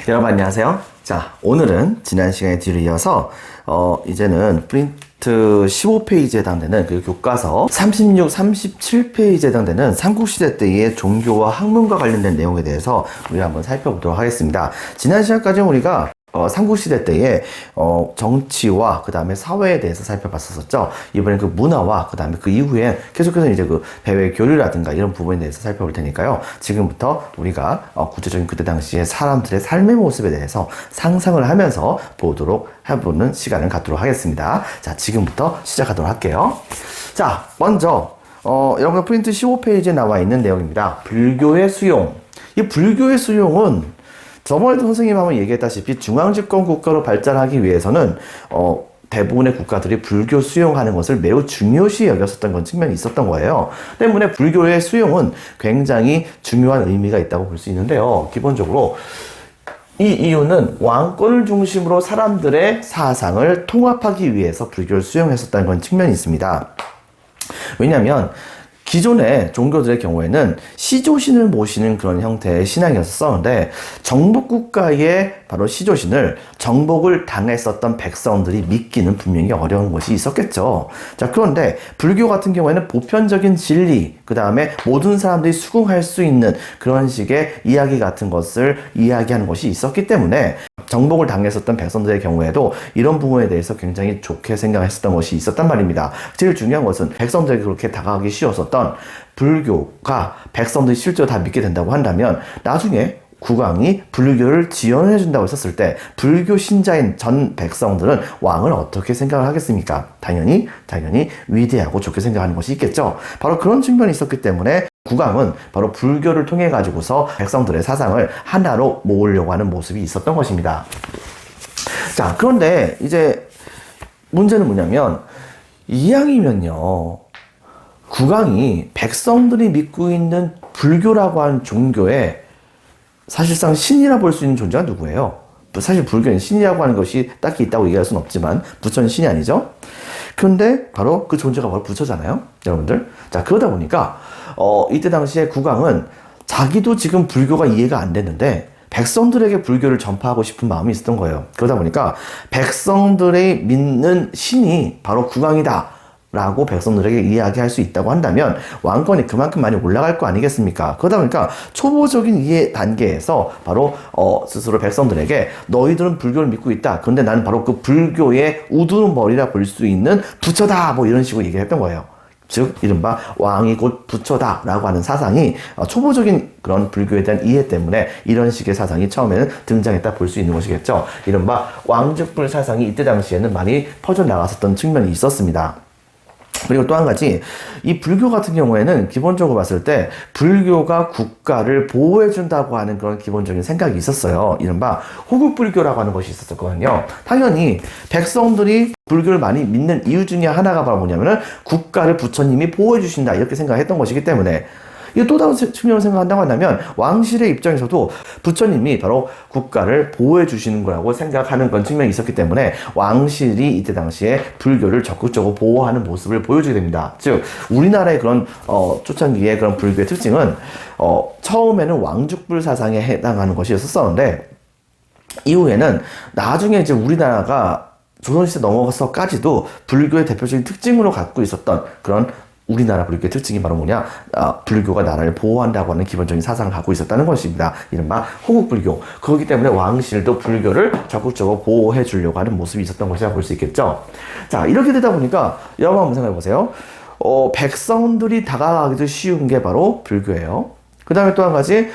여러분 안녕하세요. 자, 오늘은 지난 시간에 뒤를 이어서 이제는 프린트 15페이지에 해당되는 그 교과서 36, 37페이지에 해당되는 삼국시대 때의 종교와 학문과 관련된 내용에 대해서 우리가 한번 살펴보도록 하겠습니다. 지난 시간까지는 우리가 삼국시대 때의 정치와 그 다음에 사회에 대해서 살펴봤었죠. 이번엔 그 문화와 그 다음에 그 이후에 계속해서 이제 그 배회 교류라든가 이런 부분에 대해서 살펴볼 테니까요. 지금부터 우리가 구체적인 그때 당시의 사람들의 삶의 모습에 대해서 상상을 하면서 보도록 해보는 시간을 갖도록 하겠습니다. 자, 지금부터 시작하도록 할게요. 자, 먼저 여러분 프린트 15페이지에 나와 있는 내용입니다. 불교의 수용. 이 불교의 수용은 저번에도 선생님 한번 얘기했다시피 중앙집권 국가로 발전하기 위해서는 대부분의 국가들이 불교 수용하는 것을 매우 중요시 여겼었던 그런 측면이 있었던 거예요. 때문에 불교의 수용은 굉장히 중요한 의미가 있다고 볼 수 있는데요. 기본적으로 이 이유는 왕권을 중심으로 사람들의 사상을 통합하기 위해서 불교를 수용했었다는 그런 측면이 있습니다. 왜냐하면 기존의 종교들의 경우에는 시조신을 모시는 그런 형태의 신앙이었었는데 정복국가의 바로 시조신을 정복을 당했었던 백성들이 믿기는 분명히 어려운 것이 있었겠죠. 자, 그런데 불교 같은 경우에는 보편적인 진리, 그 다음에 모든 사람들이 수긍할 수 있는 그런 식의 이야기 같은 것을 이야기하는 것이 있었기 때문에 정복을 당했었던 백성들의 경우에도 이런 부분에 대해서 굉장히 좋게 생각했었던 것이 있었단 말입니다. 제일 중요한 것은 백성들에게 그렇게 다가가기 쉬웠었던 불교가 백성들이 실제로 다 믿게 된다고 한다면 나중에 국왕이 불교를 지원해 준다고 했었을 때 불교 신자인 전 백성들은 왕을 어떻게 생각을 하겠습니까? 당연히 위대하고 좋게 생각하는 것이 있겠죠. 바로 그런 측면이 있었기 때문에 국왕은 바로 불교를 통해 가지고서 백성들의 사상을 하나로 모으려고 하는 모습이 있었던 것입니다. 자, 그런데 이제 문제는 뭐냐면 이왕이면요, 국왕이 백성들이 믿고 있는 불교라고 하는 종교에 사실상 신이라 볼 수 있는 존재가 누구예요? 사실 불교는 신이라고 하는 것이 딱히 있다고 얘기할 수는 없지만 부처는 신이 아니죠? 그런데 바로 그 존재가 바로 부처잖아요, 여러분들. 자, 그러다 보니까 이때 당시에 국왕은 자기도 지금 불교가 이해가 안 됐는데 백성들에게 불교를 전파하고 싶은 마음이 있었던 거예요. 그러다 보니까 백성들의 믿는 신이 바로 국왕이다 라고 백성들에게 이야기할 수 있다고 한다면 왕권이 그만큼 많이 올라갈 거 아니겠습니까? 그러다 보니까 초보적인 이해 단계에서 바로 스스로 백성들에게 너희들은 불교를 믿고 있다. 그런데 나는 바로 그 불교의 우두머리라 볼 수 있는 부처다. 뭐 이런 식으로 얘기를 했던 거예요. 즉 이른바 왕이 곧 부처다 라고 하는 사상이 초보적인 그런 불교에 대한 이해 때문에 이런 식의 사상이 처음에는 등장했다 볼 수 있는 것이겠죠. 이른바 왕즉불 사상이 이때 당시에는 많이 퍼져나갔었던 측면이 있었습니다. 그리고 또 한 가지, 이 불교 같은 경우에는 기본적으로 봤을 때 불교가 국가를 보호해준다고 하는 그런 기본적인 생각이 있었어요. 이른바 호국불교라고 하는 것이 있었거든요. 당연히 백성들이 불교를 많이 믿는 이유 중에 하나가 바로 뭐냐면은 국가를 부처님이 보호해주신다 이렇게 생각했던 것이기 때문에 이거 또 다른 측면으로 생각한다고 한다면 왕실의 입장에서도 부처님이 바로 국가를 보호해 주시는 거라고 생각하는 그런 측면이 있었기 때문에 왕실이 이때 당시에 불교를 적극적으로 보호하는 모습을 보여주게 됩니다. 즉 우리나라의 그런 초창기의 그런 불교의 특징은 처음에는 왕죽불 사상에 해당하는 것이었었는데 이후에는 나중에 이제 우리나라가 조선시대 넘어가서까지도 불교의 대표적인 특징으로 갖고 있었던 그런 우리나라 불교의 특징이 바로 뭐냐? 불교가 나라를 보호한다고 하는 기본적인 사상을 갖고 있었다는 것입니다. 이른바 호국불교. 그렇기 때문에 왕실도 불교를 적극적으로 보호해 주려고 하는 모습이 있었던 것이라 볼 수 있겠죠. 자, 이렇게 되다 보니까 여러분 한번 생각해 보세요. 백성들이 다가가기도 쉬운 게 바로 불교예요. 그 다음에 또 한 가지,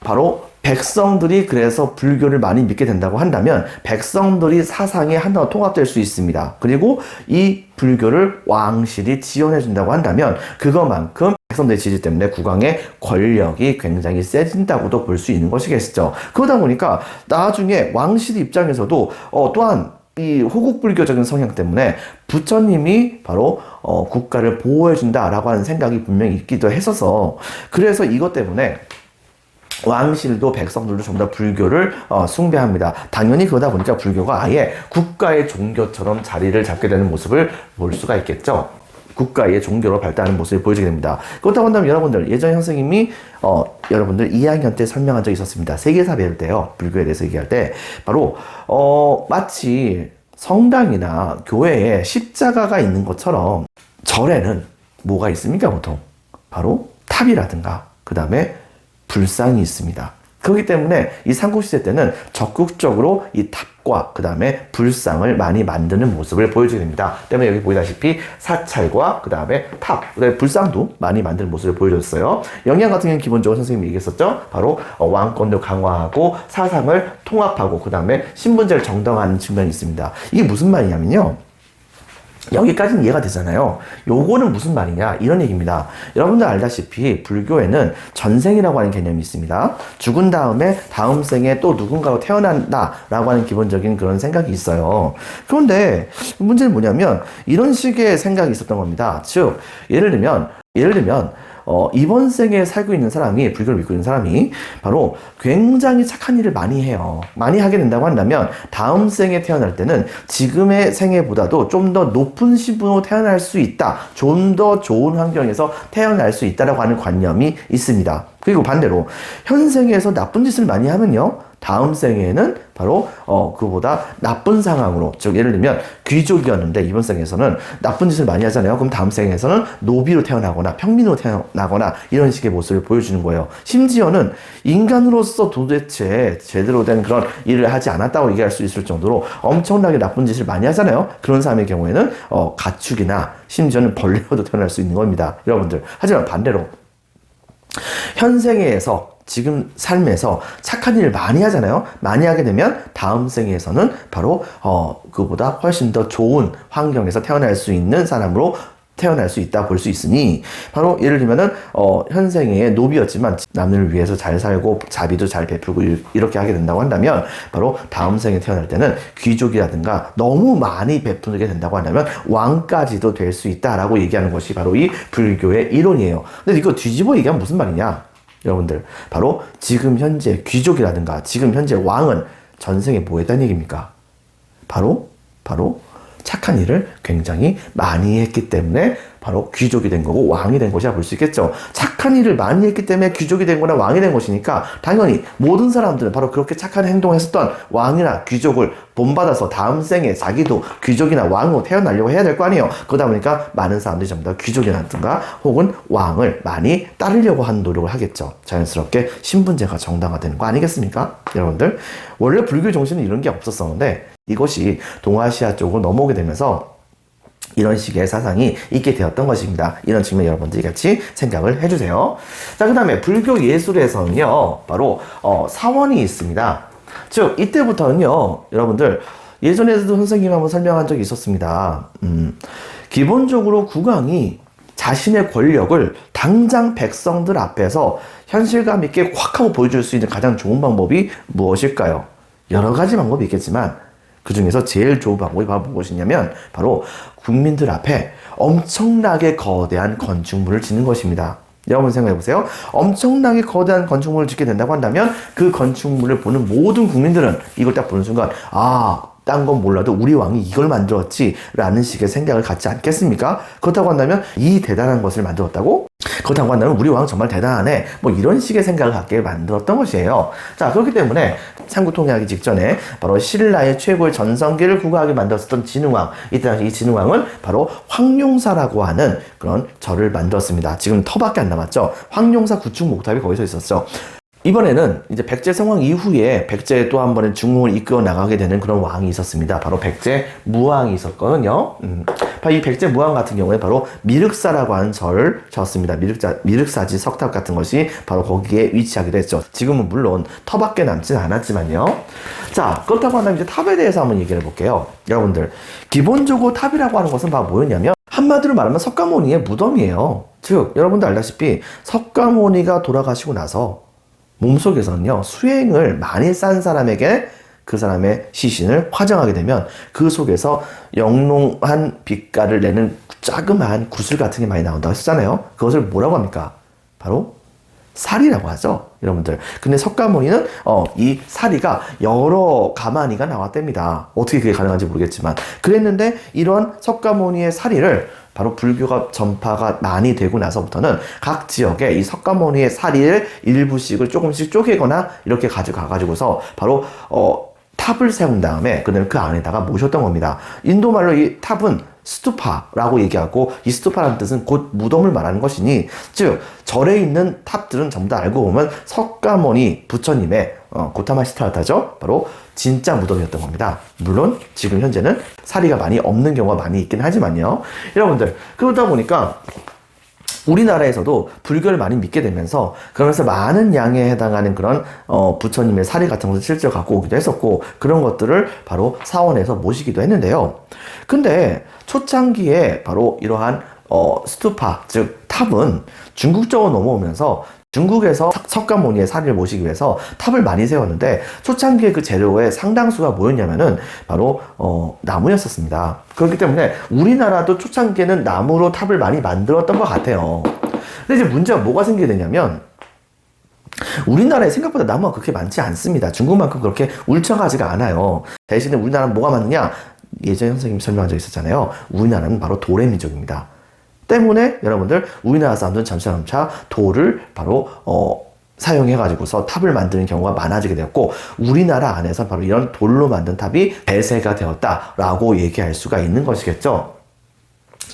바로 백성들이 그래서 불교를 많이 믿게 된다고 한다면 백성들이 사상이 하나로 통합될 수 있습니다. 그리고 이 불교를 왕실이 지원해 준다고 한다면 그것만큼 백성들의 지지 때문에 국왕의 권력이 굉장히 세진다고도 볼 수 있는 것이겠죠. 그러다 보니까 나중에 왕실 입장에서도 또한 이 호국불교적인 성향 때문에 부처님이 바로 국가를 보호해 준다라고 하는 생각이 분명히 있기도 했어서 그래서 이것 때문에 왕실도 백성들도 전부 다 불교를 숭배합니다. 당연히 그러다 보니까 불교가 아예 국가의 종교처럼 자리를 잡게 되는 모습을 볼 수가 있겠죠. 국가의 종교로 발달하는 모습을 보여주게 됩니다. 그렇다고 한다면 여러분들 예전에 선생님이 여러분들 2학년 때 설명한 적이 있었습니다. 세계사 배울 때요. 불교에 대해서 얘기할 때 바로 마치 성당이나 교회에 십자가가 있는 것처럼 절에는 뭐가 있습니까? 보통 바로 탑이라든가 그 다음에 불상이 있습니다. 그렇기 때문에 이 삼국시대 때는 적극적으로 이 탑과 그 다음에 불상을 많이 만드는 모습을 보여주게 됩니다. 때문에 여기 보이다시피 사찰과 그 다음에 탑, 그 다음에 불상도 많이 만드는 모습을 보여줬어요. 영양 같은 경우는 기본적으로 선생님이 얘기했었죠. 바로 왕권도 강화하고 사상을 통합하고 그 다음에 신분제를 정당화하는 측면이 있습니다. 이게 무슨 말이냐면요. 여기까지는 이해가 되잖아요. 요거는 무슨 말이냐 이런 얘기입니다. 여러분들 알다시피 불교에는 전생이라고 하는 개념이 있습니다. 죽은 다음에 다음 생에 또 누군가로 태어난다 라고 하는 기본적인 그런 생각이 있어요. 그런데 문제는 뭐냐면 이런 식의 생각이 있었던 겁니다. 즉 예를 들면 이번 생에 살고 있는 사람이, 불교를 믿고 있는 사람이 바로 굉장히 착한 일을 많이 해요. 많이 하게 된다고 한다면 다음 생에 태어날 때는 지금의 생애보다도 좀 더 높은 신분으로 태어날 수 있다. 좀 더 좋은 환경에서 태어날 수 있다라고 하는 관념이 있습니다. 그리고 반대로 현생에서 나쁜 짓을 많이 하면요. 다음 생에는 바로 그보다 나쁜 상황으로, 즉 예를 들면 귀족이었는데 이번 생에서는 나쁜 짓을 많이 하잖아요. 그럼 다음 생에서는 노비로 태어나거나 평민으로 태어나거나 이런 식의 모습을 보여주는 거예요. 심지어는 인간으로서 도대체 제대로 된 그런 일을 하지 않았다고 얘기할 수 있을 정도로 엄청나게 나쁜 짓을 많이 하잖아요. 그런 사람의 경우에는 가축이나 심지어는 벌레로도 태어날 수 있는 겁니다. 여러분들. 하지만 반대로 현생에서 지금 삶에서 착한 일을 많이 하잖아요. 많이 하게 되면 다음 생에서는 바로 그보다 훨씬 더 좋은 환경에서 태어날 수 있는 사람으로 태어날 수 있다 볼 수 있으니, 바로 예를 들면은 현생에 노비였지만 남을 위해서 잘 살고 자비도 잘 베풀고 이렇게 하게 된다고 한다면 바로 다음 생에 태어날 때는 귀족이라든가 너무 많이 베풀게 된다고 한다면 왕까지도 될 수 있다라고 얘기하는 것이 바로 이 불교의 이론이에요. 근데 이거 뒤집어 얘기하면 무슨 말이냐? 여러분들, 바로 지금 현재 귀족이라든가 지금 현재 왕은 전생에 뭐 했다는 얘기입니까? 바로 착한 일을 굉장히 많이 했기 때문에 바로 귀족이 된 거고 왕이 된 것이라 볼 수 있겠죠. 착한 일을 많이 했기 때문에 귀족이 된 거나 왕이 된 것이니까 당연히 모든 사람들은 바로 그렇게 착한 행동을 했었던 왕이나 귀족을 본받아서 다음 생에 자기도 귀족이나 왕으로 태어나려고 해야 될 거 아니에요. 그러다 보니까 많은 사람들이 전부 다 귀족이라든가 혹은 왕을 많이 따르려고 하는 노력을 하겠죠. 자연스럽게 신분제가 정당화되는 거 아니겠습니까? 여러분들, 원래 불교 정신은 이런 게 없었었는데 이것이 동아시아 쪽으로 넘어오게 되면서 이런 식의 사상이 있게 되었던 것입니다. 이런 측면 여러분들이 같이 생각을 해주세요. 자, 그 다음에 불교 예술에서는요, 바로 사원이 있습니다. 즉 이때부터는요, 여러분들 예전에도 선생님 한번 설명한 적이 있었습니다. 기본적으로 국왕이 자신의 권력을 당장 백성들 앞에서 현실감 있게 확 하고 보여줄 수 있는 가장 좋은 방법이 무엇일까요? 여러 가지 방법이 있겠지만 그 중에서 제일 좋은 방법이 바로 무엇이냐면 바로 국민들 앞에 엄청나게 거대한 건축물을 짓는 것입니다. 여러분 생각해보세요. 엄청나게 거대한 건축물을 짓게 된다고 한다면 그 건축물을 보는 모든 국민들은 이걸 딱 보는 순간 딴 건 몰라도 우리 왕이 이걸 만들었지 라는 식의 생각을 갖지 않겠습니까? 그렇다고 한다면 이 대단한 것을 만들었다고? 그렇다고 한다면 우리 왕 정말 대단하네, 뭐 이런 식의 생각을 갖게 만들었던 것이에요. 자, 그렇기 때문에 삼국통일하기 직전에 바로 신라의 최고의 전성기를 구가하게 만들었던 진흥왕, 이때 당시 이 진흥왕은 바로 황룡사라고 하는 그런 절을 만들었습니다. 지금 터밖에 안 남았죠. 황룡사 구축 목탑이 거기서 있었죠. 이번에는 이제 백제 성왕 이후에 백제에 또 한 번의 중흥을 이끌어 나가게 되는 그런 왕이 있었습니다. 바로 백제 무왕이 있었거든요. 이 백제 무왕 같은 경우에 바로 미륵사라고 하는 절을 지었습니다. 미륵사지 석탑 같은 것이 바로 거기에 위치하기도 했죠. 지금은 물론 터밖에 남진 않았지만요. 자, 그렇다고 한다면 이제 탑에 대해서 한번 얘기를 해볼게요. 여러분들, 기본적으로 탑이라고 하는 것은 바로 뭐였냐면 한마디로 말하면 석가모니의 무덤이에요. 즉, 여러분도 알다시피 석가모니가 돌아가시고 나서 몸속에서는요, 수행을 많이 쌓은 사람에게 그 사람의 시신을 화장하게 되면 그 속에서 영롱한 빛깔을 내는 자그마한 구슬 같은 게 많이 나온다고 했잖아요. 그것을 뭐라고 합니까? 바로 사리라고 하죠, 여러분들. 근데 석가모니는 이 사리가 여러 가마니가 나왔답니다. 어떻게 그게 가능한지 모르겠지만 그랬는데, 이런 석가모니의 사리를 바로 불교가 전파가 많이 되고 나서부터는 각 지역에 이 석가모니의 사리를 일부씩을 조금씩 쪼개거나 이렇게 가져가가지고서 바로 탑을 세운 다음에 그다음에 그 안에다가 모셨던 겁니다. 인도말로 이 탑은 스투파라고 얘기하고, 이 스투파라는 뜻은 곧 무덤을 말하는 것이니, 즉 절에 있는 탑들은 전부 다 알고 보면 석가모니 부처님의 고타마시타라타죠, 바로 진짜 무덤이었던 겁니다. 물론 지금 현재는 사리가 많이 없는 경우가 많이 있긴 하지만요, 여러분들. 그러다 보니까 우리나라에서도 불교를 많이 믿게 되면서, 그러면서 많은 양에 해당하는 그런 부처님의 사리 같은 것을 실제로 갖고 오기도 했었고, 그런 것들을 바로 사원에서 모시기도 했는데요. 근데 초창기에 바로 이러한 스투파, 즉 탑은 중국 쪽으로 넘어오면서 중국에서 석가모니의 사리를 모시기 위해서 탑을 많이 세웠는데, 초창기에 그 재료의 상당수가 뭐였냐면은 바로 나무였었습니다. 그렇기 때문에 우리나라도 초창기에는 나무로 탑을 많이 만들었던 것 같아요. 근데 이제 문제가 뭐가 생기게 되냐면, 우리나라에 생각보다 나무가 그렇게 많지 않습니다. 중국만큼 그렇게 울창하지가 않아요. 대신에 우리나라는 뭐가 많느냐? 예전에 선생님이 설명한 적 있었잖아요. 우리나라는 바로 돌의 민족입니다. 때문에 여러분들, 우리나라 사람들은 점차 돌을 바로 사용해가지고서 탑을 만드는 경우가 많아지게 되었고, 우리나라 안에서 바로 이런 돌로 만든 탑이 대세가 되었다라고 얘기할 수가 있는 것이겠죠.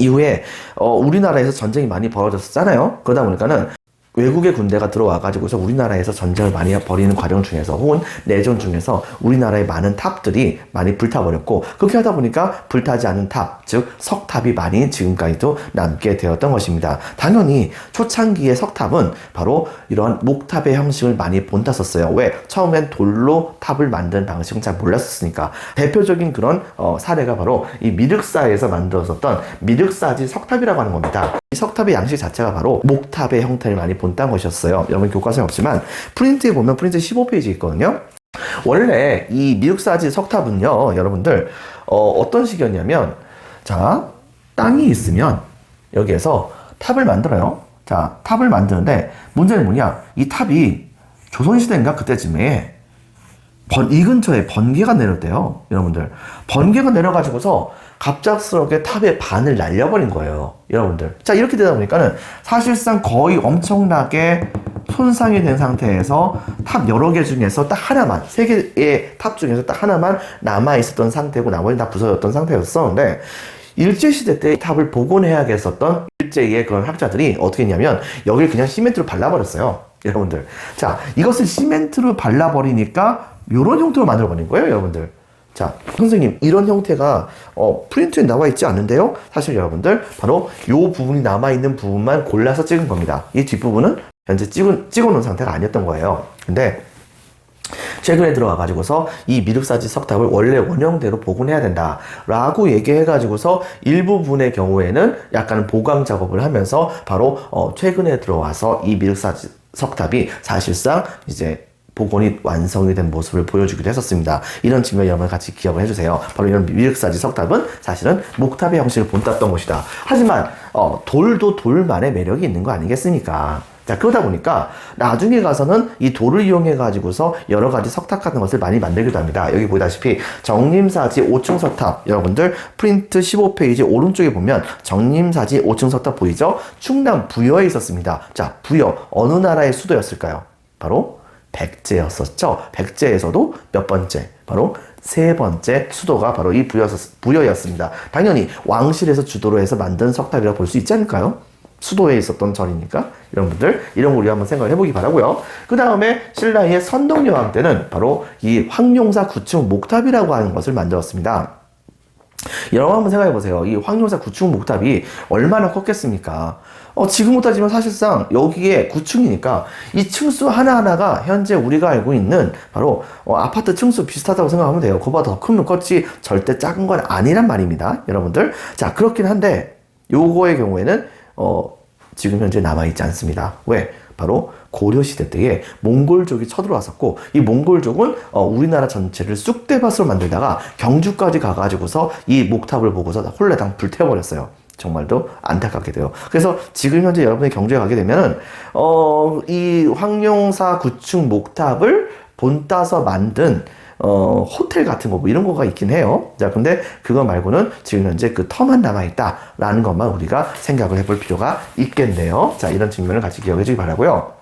이후에 우리나라에서 전쟁이 많이 벌어졌잖아요. 그러다 보니까는 외국의 군대가 들어와가지고서 우리나라에서 전쟁을 많이 벌이는 과정 중에서, 혹은 내전 중에서 우리나라의 많은 탑들이 많이 불타버렸고, 그렇게 하다 보니까 불타지 않은 탑, 즉 석탑이 많이 지금까지도 남게 되었던 것입니다. 당연히 초창기의 석탑은 바로 이러한 목탑의 형식을 많이 본땄었어요. 왜? 처음엔 돌로 탑을 만드는 방식은 잘 몰랐었으니까. 대표적인 그런 사례가 바로 이 미륵사에서 만들어졌던 미륵사지 석탑이라고 하는 겁니다. 이 석탑의 양식 자체가 바로 목탑의 형태를 많이 본딴 것이었어요. 여러분 교과서에 없지만 프린트에 보면 프린트 15페이지 있거든요. 원래 이 미륵사지 석탑은요, 여러분들 어떤 식이었냐면, 자, 땅이 있으면 여기에서 탑을 만들어요. 자, 탑을 만드는데 문제는 뭐냐? 이 탑이 조선시대인가 그때쯤에 이 근처에 번개가 내렸대요. 여러분들, 번개가 내려가지고서 갑작스럽게 탑의 반을 날려버린 거예요, 여러분들. 자, 이렇게 되다 보니까는 사실상 거의 엄청나게 손상이 된 상태에서 탑 여러 개 중에서 딱 하나만, 세 개의 탑 중에서 딱 하나만 남아있었던 상태고, 나머지는 다 부서졌던 상태였었는데, 일제시대 때 탑을 복원해야겠었던 일제의 그런 학자들이 어떻게 했냐면, 여기를 그냥 시멘트로 발라버렸어요, 여러분들. 자, 이것을 시멘트로 발라버리니까 이런 형태로 만들어버린 거예요, 여러분들. 자, 선생님, 이런 형태가 프린트에 나와 있지 않는데요? 사실 여러분들, 바로 이 부분이 남아있는 부분만 골라서 찍은 겁니다. 이 뒷부분은 현재 찍어놓은 상태가 아니었던 거예요. 근데 최근에 들어와가지고서 이 미륵사지 석탑을 원래 원형대로 복원해야 된다 라고 얘기해가지고서 일부분의 경우에는 약간 보강 작업을 하면서 바로 최근에 들어와서 이 미륵사지 석탑이 사실상 이제 복원이 완성이 된 모습을 보여주기도 했었습니다. 이런 측면 여러분 같이 기억을 해주세요. 바로 이런 미륵사지 석탑은 사실은 목탑의 형식을 본땄던 것이다. 하지만 돌도 돌만의 매력이 있는 거 아니겠습니까? 자, 그러다 보니까 나중에 가서는 이 돌을 이용해 가지고서 여러 가지 석탑 같은 것을 많이 만들기도 합니다. 여기 보다시피 정림사지 5층 석탑, 여러분들 프린트 15페이지 오른쪽에 보면 정림사지 5층 석탑 보이죠? 충남 부여에 있었습니다. 자, 부여 어느 나라의 수도였을까요? 바로 백제였었죠. 백제에서도 몇 번째? 바로 세 번째 수도가 바로 이 부여였습니다. 당연히 왕실에서 주도로 해서 만든 석탑이라고 볼 수 있지 않을까요? 수도에 있었던 절이니까. 여러분들, 이런 거 우리 한번 생각을 해보기 바라고요. 그 다음에 신라의 선덕여왕 때는 바로 이 황룡사 9층 목탑이라고 하는 것을 만들었습니다. 여러분 한번 생각해 보세요. 이 황룡사 9층 목탑이 얼마나 컸겠습니까? 지금 따지면 사실상 여기에 9층이니까 이 층수 하나하나가 현재 우리가 알고 있는 바로 아파트 층수 비슷하다고 생각하면 돼요. 그거보다 더 크면 컸지 절대 작은 건 아니란 말입니다, 여러분들. 자, 그렇긴 한데 요거의 경우에는 지금 현재 남아있지 않습니다. 왜? 바로 고려시대 때에 몽골족이 쳐들어왔었고, 이 몽골족은 우리나라 전체를 쑥대밭으로 만들다가 경주까지 가가지고서 이 목탑을 보고서 홀라당 불태워버렸어요. 정말도 안타깝게 돼요. 그래서 지금 현재 여러분의 경주에 가게 되면은 이 황룡사 구축 목탑을 본따서 만든 호텔 같은 거 뭐 이런 거가 있긴 해요. 자, 근데 그거 말고는 지금 현재 그 터만 남아있다라는 것만 우리가 생각을 해볼 필요가 있겠네요. 자, 이런 측면을 같이 기억해 주기 바라고요.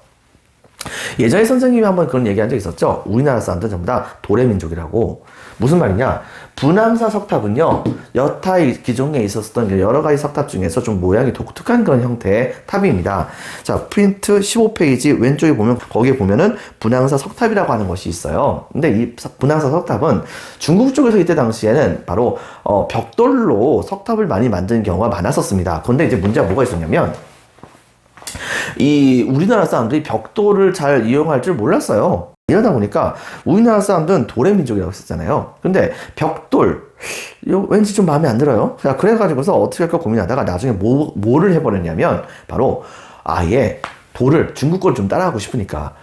예전에 선생님이 한번 그런 얘기한 적 있었죠. 우리나라 사람들은 전부 다 도래민족이라고. 무슨 말이냐? 분황사 석탑은요, 여타 기존에 있었던 여러 가지 석탑 중에서 좀 모양이 독특한 그런 형태의 탑입니다. 자, 프린트 15페이지 왼쪽에 보면, 거기에 보면은 분황사 석탑이라고 하는 것이 있어요. 근데 이 분황사 석탑은 중국 쪽에서 이때 당시에는 바로 벽돌로 석탑을 많이 만드는 경우가 많았었습니다. 그런데 이제 문제가 뭐가 있었냐면, 이 우리나라 사람들이 벽돌을 잘 이용할 줄 몰랐어요. 이러다 보니까 우리나라 사람들은 도래민족이라고 했었잖아요. 근데 벽돌 이거 왠지 좀 마음에 안 들어요. 자, 그래가지고서 어떻게 할까 고민하다가 나중에 뭐를 해버렸냐면 바로 아예 돌을 중국 걸 좀 따라하고 싶으니까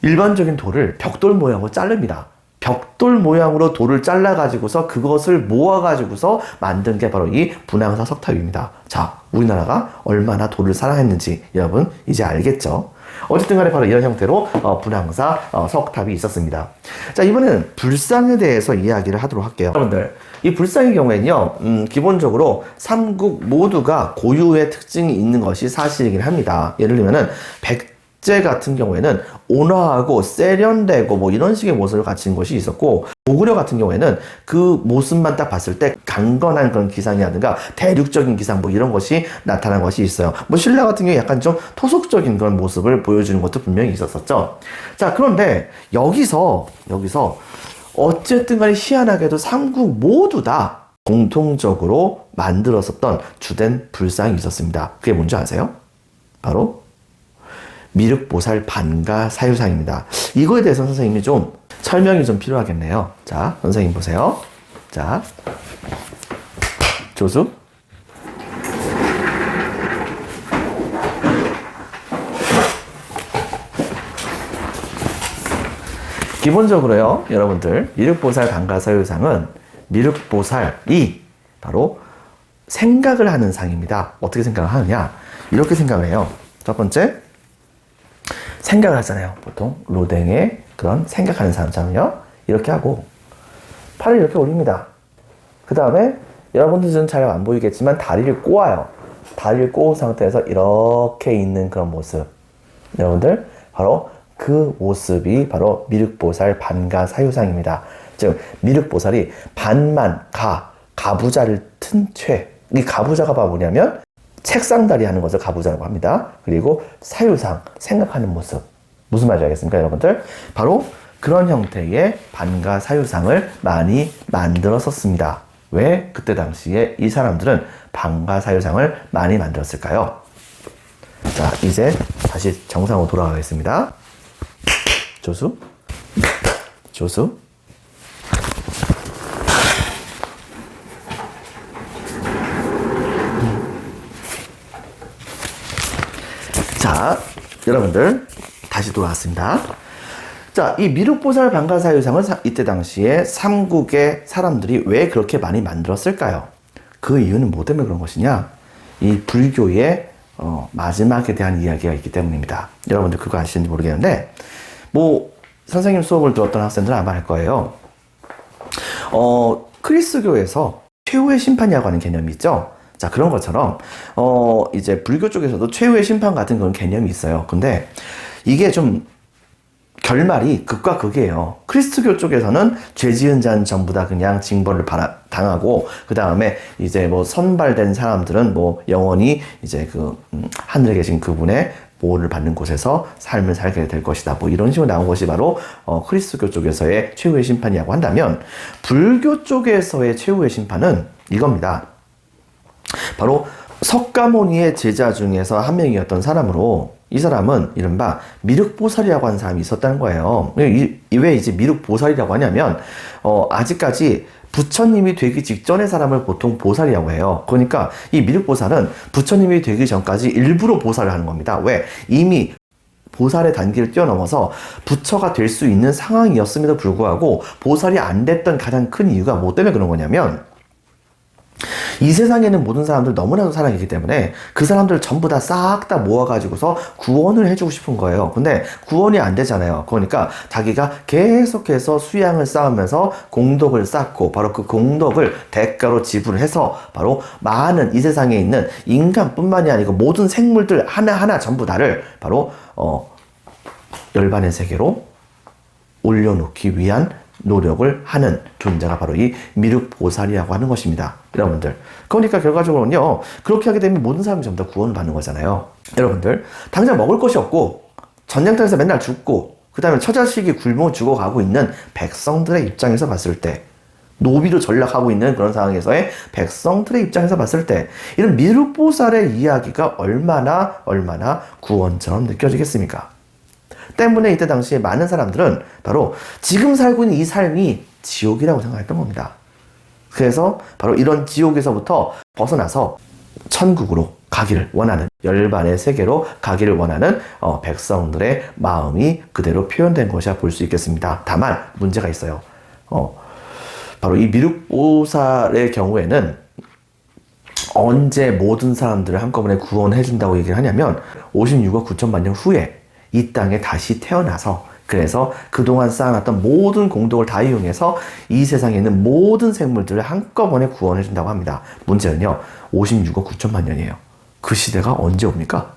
일반적인 돌을 벽돌 모양으로 자릅니다. 벽돌 모양으로 돌을 잘라가지고서 그것을 모아가지고서 만든 게 바로 이 분황사 석탑입니다. 자, 우리나라가 얼마나 돌을 사랑했는지 여러분 이제 알겠죠? 어쨌든 간에 바로 이런 형태로 분황사 석탑이 있었습니다. 자, 이번에는 불상에 대해서 이야기를 하도록 할게요. 여러분들, 이 불상의 경우에는요, 기본적으로 삼국 모두가 고유의 특징이 있는 것이 사실이긴 합니다. 예를 들면은 백제 같은 경우에는 온화하고 세련되고 뭐 이런 식의 모습을 갖춘 것이 있었고, 고구려 같은 경우에는 그 모습만 딱 봤을 때 강건한 그런 기상이라든가 대륙적인 기상 뭐 이런 것이 나타난 것이 있어요. 뭐 신라 같은 경우에 약간 좀 토속적인 그런 모습을 보여주는 것도 분명히 있었었죠. 자, 그런데 여기서 어쨌든 간에 희한하게도 삼국 모두 다 공통적으로 만들었었던 주된 불상이 있었습니다. 그게 뭔지 아세요? 바로 미륵보살 반가 사유상입니다. 이거에 대해서 선생님이 좀 설명이 좀 필요하겠네요. 자, 선생님 보세요. 자, 조수. 기본적으로요, 여러분들, 미륵보살 반가 사유상은 미륵보살이 바로 생각을 하는 상입니다. 어떻게 생각을 하느냐? 이렇게 생각을 해요. 첫 번째, 생각을 하잖아요. 보통 로댕에 그런 생각하는 사람처럼요. 이렇게 하고 팔을 이렇게 올립니다. 그 다음에 여러분들은 잘 안 보이겠지만 다리를 꼬아요. 다리를 꼬은 상태에서 이렇게 있는 그런 모습. 여러분들, 바로 그 모습이 바로 미륵보살 반가 사유상입니다. 즉 미륵보살이 반만 가부좌를 튼 채. 이 가부좌가 바로 뭐냐면 책상다리 하는 것을 가부좌라고 합니다. 그리고 사유상, 생각하는 모습. 무슨 말인지 알겠습니까, 여러분들? 바로 그런 형태의 반가 사유상을 많이 만들었었습니다. 왜 그때 당시에 이 사람들은 반가 사유상을 많이 만들었을까요? 자, 이제 다시 정상으로 돌아가겠습니다. 조수. 조수. 자, 여러분들 다시 돌아왔습니다. 자, 이 미륵보살 반가사유상을 이때 당시에 삼국의 사람들이 왜 그렇게 많이 만들었을까요? 그 이유는 뭐 때문에 그런 것이냐? 이 불교의 마지막에 대한 이야기가 있기 때문입니다. 여러분들 그거 아시는지 모르겠는데, 뭐 선생님 수업을 들었던 학생들은 아마 알 거예요. 크리스교에서 최후의 심판이라고 하는 개념이 있죠. 자, 그런 것처럼 이제 불교 쪽에서도 최후의 심판 같은 그런 개념이 있어요. 근데 이게 좀 결말이 극과 극이에요. 크리스트교 쪽에서는 죄 지은 자는 전부 다 그냥 징벌을 당하고, 그 다음에 이제 뭐 선발된 사람들은 뭐 영원히 이제 그 하늘에 계신 그분의 보호를 받는 곳에서 삶을 살게 될 것이다. 뭐 이런 식으로 나온 것이 바로 크리스트교 쪽에서의 최후의 심판이라고 한다면, 불교 쪽에서의 최후의 심판은 이겁니다. 바로 석가모니의 제자 중에서 한 명이었던 사람으로, 이 사람은 이른바 미륵보살이라고 하는 사람이 있었다는 거예요. 왜 이제 미륵보살이라고 하냐면 아직까지 부처님이 되기 직전의 사람을 보통 보살이라고 해요. 그러니까 이 미륵보살은 부처님이 되기 전까지 일부러 보살을 하는 겁니다. 왜? 이미 보살의 단계를 뛰어넘어서 부처가 될 수 있는 상황이었음에도 불구하고 보살이 안 됐던 가장 큰 이유가 뭐 때문에 그런 거냐면, 이 세상에는 모든 사람들 너무나도 사랑이기 때문에 그 사람들 전부 다 싹 다 모아가지고서 구원을 해주고 싶은 거예요. 근데 구원이 안 되잖아요. 그러니까 자기가 계속해서 수양을 쌓으면서 공덕을 쌓고 바로 그 공덕을 대가로 지불해서 바로 많은 이 세상에 있는 인간뿐만이 아니고 모든 생물들 하나하나 전부 다를 바로 열반의 세계로 올려놓기 위한 노력을 하는 존재가 바로 이 미륵보살이라고 하는 것입니다. 여러분들. 그러니까 결과적으로는요, 그렇게 하게 되면 모든 사람이 전부 다 구원을 받는 거잖아요. 여러분들, 당장 먹을 것이 없고 전쟁터에서 맨날 죽고 그 다음에 처자식이 굶어 죽어가고 있는 백성들의 입장에서 봤을 때, 노비로 전락하고 있는 그런 상황에서의 백성들의 입장에서 봤을 때 이런 미륵보살의 이야기가 얼마나 구원처럼 느껴지겠습니까? 때문에 이때 당시에 많은 사람들은 바로 지금 살고 있는 이 삶이 지옥이라고 생각했던 겁니다. 그래서 바로 이런 지옥에서부터 벗어나서 천국으로 가기를 원하는, 열반의 세계로 가기를 원하는 백성들의 마음이 그대로 표현된 것이라 볼 수 있겠습니다. 다만 문제가 있어요. 바로 이 미륵보살의 경우에는 언제 모든 사람들을 한꺼번에 구원해준다고 얘기를 하냐면 56억 9천만 년 후에 이 땅에 다시 태어나서, 그래서 그동안 쌓아놨던 모든 공덕을 다 이용해서 이 세상에 있는 모든 생물들을 한꺼번에 구원해준다고 합니다. 문제는요, 56억 9천만 년이에요. 그 시대가 언제 옵니까?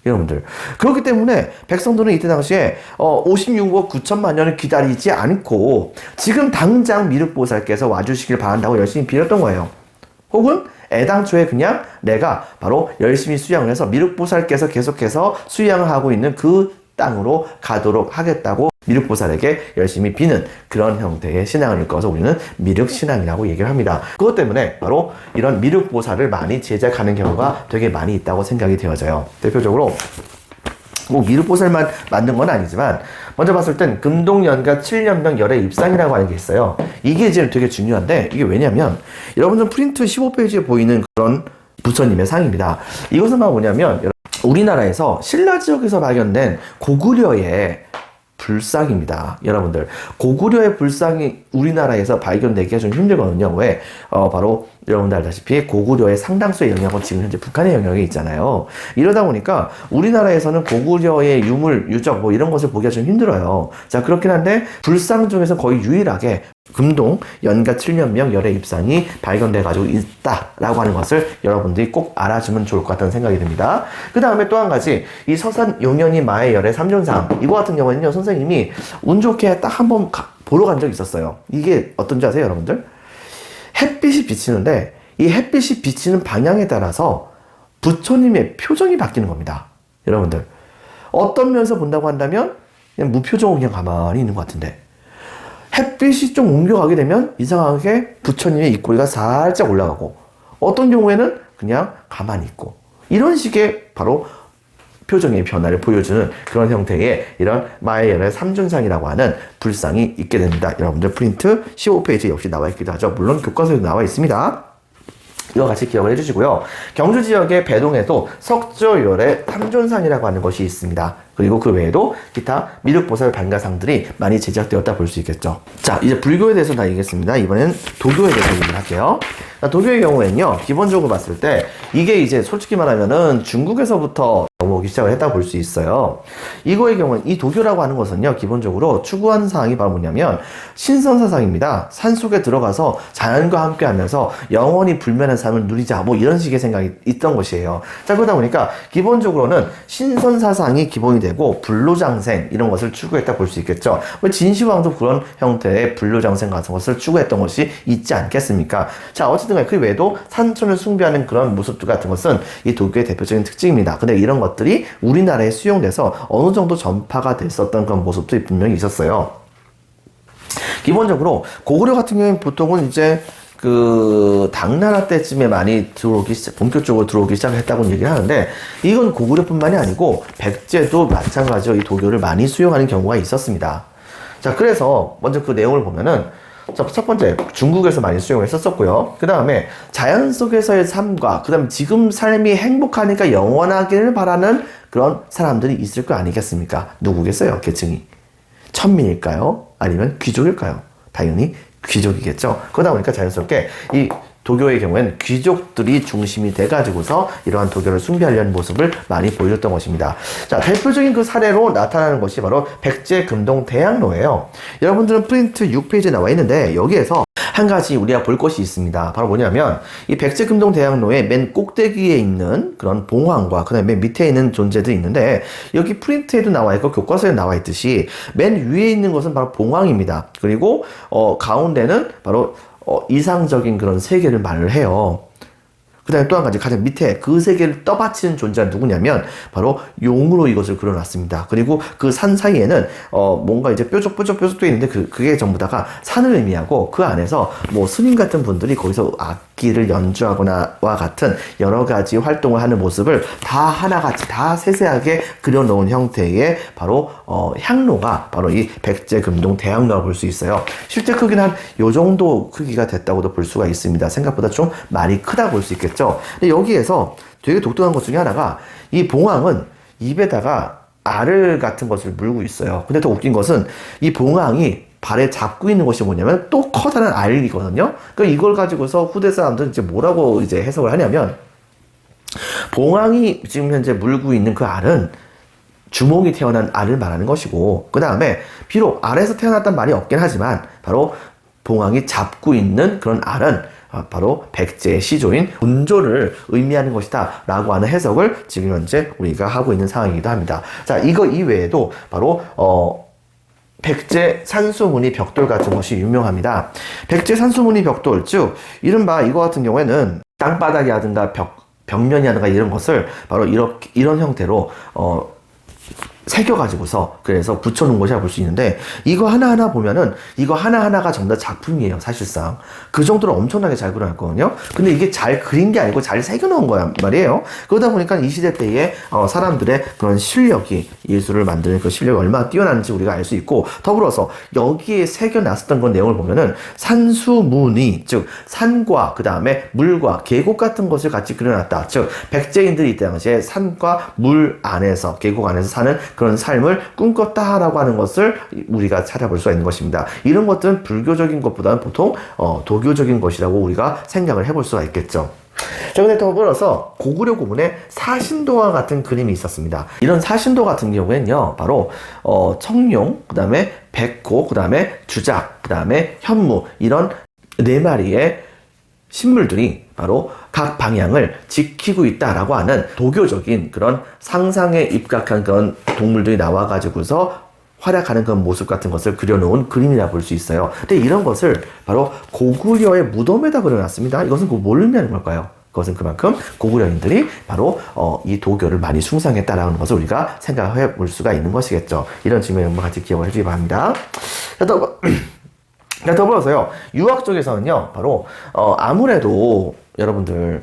여러분들. 그렇기 때문에 백성들은 이때 당시에 56억 9천만 년을 기다리지 않고 지금 당장 미륵보살께서 와주시길 바란다고 열심히 빌었던 거예요. 혹은 애당초에 그냥 내가 바로 열심히 수양을 해서 미륵보살께서 계속해서 수양을 하고 있는 그 땅으로 가도록 하겠다고 미륵보살에게 열심히 비는 그런 형태의 신앙을 일컬어서 우리는 미륵신앙이라고 얘기를 합니다. 그것 때문에 바로 이런 미륵보살을 많이 제작하는 경우가 되게 많이 있다고 생각이 되어져요. 대표적으로 뭐 미륵보살만 만든 건 아니지만 먼저 봤을 땐 금동연가 7년명 열의 입상이라고 하는 게 있어요. 이게 이제 되게 중요한데, 이게 왜냐면 여러분들 프린트 15페이지에 보이는 그런 부처님의 상입니다. 이것은 뭐냐면 우리나라에서 신라 지역에서 발견된 고구려의 불상입니다. 여러분들, 고구려의 불상이 우리나라에서 발견되기가 좀 힘들거든요. 왜? 바로 여러분들 알다시피 고구려의 상당수의 영역은 지금 현재 북한의 영역에 있잖아요. 이러다 보니까 우리나라에서는 고구려의 유물, 유적 뭐 이런 것을 보기가 좀 힘들어요. 자, 그렇긴 한데 불상 중에서 거의 유일하게 금동 연가 7년명 열의 입상이 발견돼 가지고 있다라고 하는 것을 여러분들이 꼭 알아주면 좋을 것 같다는 생각이 듭니다. 그 다음에 또 한 가지, 이 서산 용현이 마의 열의 삼존상, 이거 같은 경우는요, 선생님이 운 좋게 딱 한번 보러 간 적이 있었어요. 이게 어떤지 아세요, 여러분들? 햇빛이 비치는데 이 햇빛이 비치는 방향에 따라서 부처님의 표정이 바뀌는 겁니다. 여러분들, 어떤 면에서 본다고 한다면 그냥 무표정으로 그냥 가만히 있는 것 같은데, 햇빛이 좀 옮겨가게 되면 이상하게 부처님의 입꼬리가 살짝 올라가고, 어떤 경우에는 그냥 가만히 있고, 이런 식의 바로 표정의 변화를 보여주는 그런 형태의 이런 마야열의 삼존상이라고 하는 불상이 있게 됩니다. 여러분들 프린트 15페이지 역시 나와 있기도 하죠. 물론 교과서에도 나와 있습니다. 이거 같이 기억을 해주시고요. 경주 지역의 배동에도 석조열의 삼존상이라고 하는 것이 있습니다. 그리고 그 외에도 기타 미륵보살 반가상들이 많이 제작되었다 볼 수 있겠죠. 자, 이제 불교에 대해서 다 얘기했습니다. 이번엔 도교에 대해서 얘기를 할게요. 자, 도교의 경우에는요, 기본적으로 봤을 때 이게 이제 솔직히 말하면은 중국에서부터 넘어오기 시작을 했다고 볼 수 있어요. 이거의 경우는, 이 도교라고 하는 것은요, 기본적으로 추구하는 사항이 바로 뭐냐면 신선사상입니다. 산속에 들어가서 자연과 함께 하면서 영원히 불멸한 삶을 누리자, 뭐 이런 식의 생각이 있던 것이에요. 자, 그러다 보니까 기본적으로는 신선사상이 기본이 되고 불로장생 이런 것을 추구했다 볼 수 있겠죠. 진시황도 그런 형태의 불로장생 같은 것을 추구했던 것이 있지 않겠습니까? 자, 어쨌든 그 외에도 산천을 숭배하는 그런 모습들 같은 것은 이 도교의 대표적인 특징입니다. 근데 이런 것들이 우리나라에 수용돼서 어느 정도 전파가 됐었던 그런 모습들이 분명히 있었어요. 기본적으로 고구려 같은 경우에는 보통은 이제 그 당나라 때쯤에 많이 본격적으로 들어오기 시작했다고 얘기를 하는데, 이건 고구려뿐만이 아니고 백제도 마찬가지로 이 도교를 많이 수용하는 경우가 있었습니다. 자, 그래서 먼저 그 내용을 보면은, 첫 번째, 중국에서 많이 수용을 했었고요. 그 다음에 자연 속에서의 삶과, 그 다음에 지금 삶이 행복하니까 영원하기를 바라는 그런 사람들이 있을 거 아니겠습니까? 누구겠어요, 계층이? 천민일까요? 아니면 귀족일까요? 당연히 귀족이겠죠. 그러다 보니까 자연스럽게 이 도교의 경우에는 귀족들이 중심이 돼가지고서 이러한 도교를 숭배하려는 모습을 많이 보여줬던 것입니다. 자, 대표적인 그 사례로 나타나는 것이 바로 백제금동대학로예요. 여러분들은 프린트 6페이지에 나와 있는데 여기에서 한 가지 우리가 볼 것이 있습니다. 바로 뭐냐면 이 백제금동대학로의 맨 꼭대기에 있는 그런 봉황과 그 다음에 맨 밑에 있는 존재들이 있는데 여기 프린트에도 나와 있고 교과서에 나와 있듯이 맨 위에 있는 것은 바로 봉황입니다. 그리고 가운데는 바로 이상적인 그런 세계를 말을 해요. 그 다음에 또 한 가지 가장 밑에 그 세계를 떠받치는 존재가 누구냐면 바로 용으로 이것을 그려놨습니다. 그리고 그 산 사이에는 뭔가 이제 뾰족뾰족 돼 있는데 그게 전부 다가 산을 의미하고 그 안에서 뭐 스님 같은 분들이 거기서 악기를 연주하거나와 같은 여러 가지 활동을 하는 모습을 다 하나같이 다 세세하게 그려놓은 형태의 바로 향로가 바로 이 백제금동대학로라고 볼 수 있어요. 실제 크기는 한 요 정도 크기가 됐다고도 볼 수가 있습니다. 생각보다 좀 많이 크다 볼 수 있겠죠. 근데 여기에서 되게 독특한 것 중에 하나가 이 봉황은 입에다가 알을 같은 것을 물고 있어요. 근데 더 웃긴 것은 이 봉황이 발에 잡고 있는 것이 뭐냐면 또 커다란 알이거든요. 그러니까 이걸 가지고서 후대 사람들은 이제 뭐라고 이제 해석을 하냐면 봉황이 지금 현재 물고 있는 그 알은 주몽이 태어난 알을 말하는 것이고 그 다음에 비록 알에서 태어났단 말이 없긴 하지만 바로 봉황이 잡고 있는 그런 알은 바로 백제의 시조인 운조를 의미하는 것이다 라고 하는 해석을 지금 현재 우리가 하고 있는 상황이기도 합니다. 자, 이거 이외에도 바로 백제 산수무늬 벽돌 같은 것이 유명합니다. 백제 산수무늬 벽돌, 즉 이른바 이거 같은 경우에는 땅바닥이라든가 벽면이라든가 이런 것을 바로 이런 형태로 새겨가지고서 그래서 붙여놓은 것이라 볼 수 있는데 이거 하나하나 보면은 이거 하나하나가 전부 다 작품이에요. 사실상 그 정도로 엄청나게 잘 그려놨거든요. 근데 이게 잘 그린 게 아니고 잘 새겨놓은 거란 말이에요. 그러다 보니까 이 시대 때에 사람들의 그런 실력이 예술을 만드는 그 실력이 얼마나 뛰어난지 우리가 알 수 있고 당으로서 여기에 새겨놨었던 그 내용을 보면은 산수무늬, 즉 산과 그 다음에 물과 계곡 같은 것을 같이 그려놨다. 즉 백제인들이 이때 당시에 산과 물 안에서 계곡 안에서 사는 그런 삶을 꿈꿨다라고 하는 것을 우리가 찾아볼 수가 있는 것입니다. 이런 것들은 불교적인 것보다는 보통 도교적인 것이라고 우리가 생각을 해볼 수가 있겠죠. 자, 근데 더불어서 고구려 고문에 사신도와 같은 그림이 있었습니다. 이런 사신도 같은 경우에는요, 바로 청룡, 그 다음에 백호, 그 다음에 주작, 그 다음에 현무 이런 네 마리의 신물들이 바로 각 방향을 지키고 있다라고 하는 도교적인 그런 상상에 입각한 그런 동물들이 나와가지고서 활약하는 그런 모습 같은 것을 그려놓은 그림이라 볼 수 있어요. 근데 이런 것을 바로 고구려의 무덤에다 그려놨습니다. 이것은 뭘 의미하는 걸까요? 그것은 그만큼 고구려인들이 바로 이 도교를 많이 숭상했다라는 것을 우리가 생각해 볼 수가 있는 것이겠죠. 이런 측면을 같이 기억을 해주기 바랍니다. 더불어서요, 유학 쪽에서는요, 바로 아무래도 여러분들